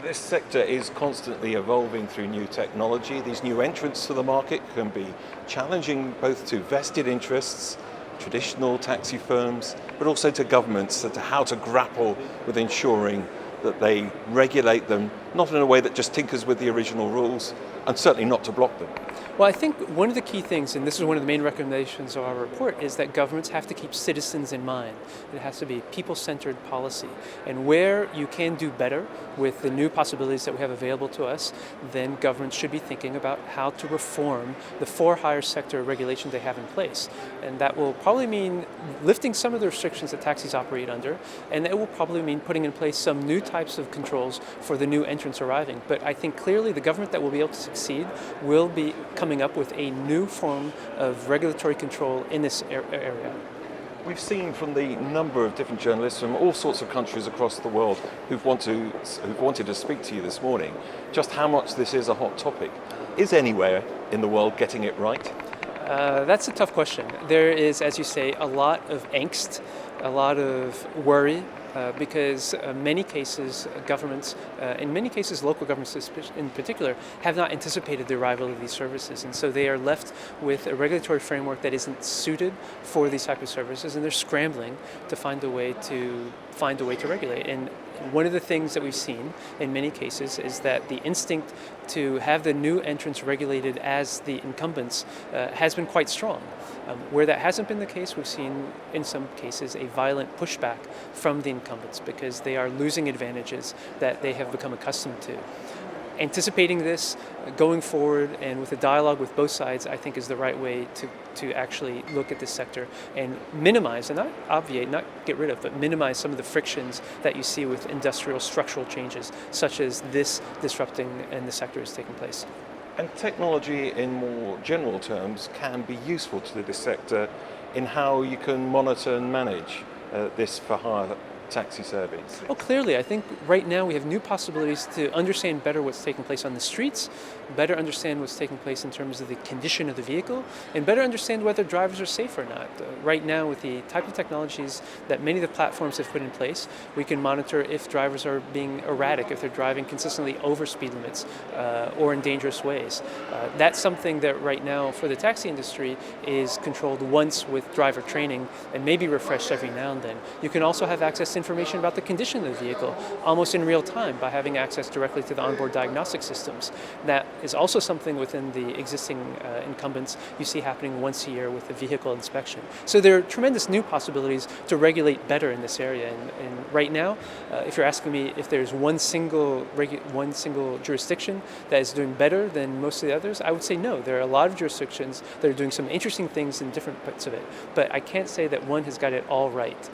This sector is constantly evolving through new technology. These new entrants to the market can be challenging both to vested interests, traditional taxi firms, but also to governments as to how to grapple with ensuring that they regulate them, not in a way that just tinkers with the original rules, and certainly not to block them. Well, I think one of the key things, and this is one of the main recommendations of our report, is that governments have to keep citizens in mind. It has to be people-centered policy. And where you can do better with the new possibilities that we have available to us, then governments should be thinking about how to reform the for-hire sector regulations they have in place. And that will probably mean lifting some of the restrictions that taxis operate under, and it will probably mean putting in place some new types of controls for the new entrants arriving. But I think clearly the government that will be able to succeed will be coming up with a new form of regulatory control in this area. We've seen from the number of different journalists from all sorts of countries across the world who've wanted to speak to you this morning, just how much this is a hot topic. Is anywhere in the world getting it right? That's a tough question. There is, as you say, a lot of angst, a lot of worry, because many cases, governments, in many cases local governments in particular, have not anticipated the arrival of these services. And so they are left with a regulatory framework that isn't suited for these type of services, and they're scrambling to find a way to regulate. And one of the things that we've seen in many cases is that the instinct to have the new entrants regulated as the incumbents has been quite strong. Where that hasn't been the case, we've seen in some cases a violent pushback from the incumbents because they are losing advantages that they have become accustomed to. Anticipating this, going forward, and with a dialogue with both sides, I think is the right way to actually look at this sector and minimize, and not obviate, not get rid of, but minimize some of the frictions that you see with industrial structural changes, such as this disrupting in the sector is taking place. And technology, in more general terms, can be useful to this sector in how you can monitor and manage this for-hire taxi service. Well, clearly, I think right now we have new possibilities to understand better what's taking place on the streets, better understand what's taking place in terms of the condition of the vehicle, and better understand whether drivers are safe or not. Right now, with the type of technologies that many of the platforms have put in place, we can monitor if drivers are being erratic, if they're driving consistently over speed limits or in dangerous ways. That's something that right now for the taxi industry is controlled once with driver training and maybe refreshed every now and then. You can also have access to information about the condition of the vehicle almost in real time by having access directly to the onboard diagnostic systems. That is also something within the existing incumbents you see happening once a year with the vehicle inspection. So there are tremendous new possibilities to regulate better in this area. And right now, if you're asking me if there's one single jurisdiction that is doing better than most of the others, I would say no. There are a lot of jurisdictions that are doing some interesting things in different parts of it, but I can't say that one has got it all right.